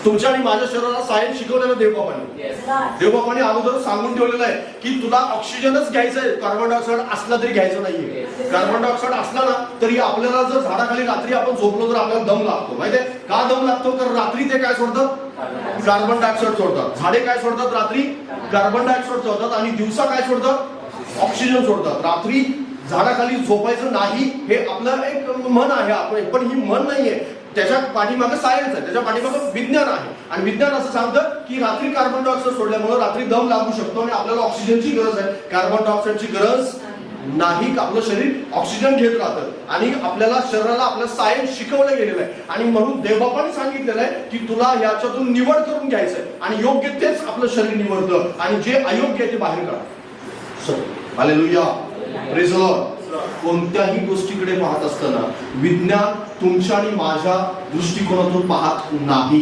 तुमच्या आणि माझ्या शरीराला सायन्स शिकवलेलं देवबापाने. देवबापाने अगोदर सांगून ठेवलेलं आहे की तुला ऑक्सिजनच घ्यायचा आहे, कार्बन डायऑक्साईड असला तरी घ्यायचं नाहीये. कार्बन डायऑक्साईड असला ना तरी आपल्याला जर झाडाखाली रात्री आपण झोपलो तर आपल्याला दम लागतो. माहितीये का दम लागतो? कारण रात्री ते काय सोडतात? कार्बन डायऑक्साईड सोडतात. झाडे काय सोडतात? रात्री कार्बन डायऑक्साईड सोडतात आणि दिवसा काय सोडतात? ऑक्सिजन सोडतात. रात्री झाडाखाली झोपायचं नाही हे आपलं एक मन आहे, आपण पण ही मन नाहीये. त्याच्या पाठीमागे सायन्स आहे, त्याच्या पाठीमागे विज्ञान आहे. आणि विज्ञान असं सांगतं की रात्री कार्बन डायऑक्साईड सोडल्यामुळे रात्री दम लागू शकतो आणि आपल्याला ऑक्सिजनची गरज आहे, कार्बन डायऑक्साईडची गरज नाही. आपलं शरीर ऑक्सिजन घेत राहतं आणि आपल्याला शरीराला आपलं सायन्स शिकवलं गेलेलं आहे. आणि म्हणून देवबापाने सांगितलेलं आहे की तुला याच्यातून निवड करून घ्यायचंय आणि योग्य तेच आपलं शरीर निवडतं आणि जे अयोग्य आहे ते बाहेर काढ. Hallelujah, praise the Lord. कोणत्याही गोष्टीकडे पाहत असताना विज्ञान तुमच्या आणि माझ्या दृष्टिकोनातून पाहत नाही.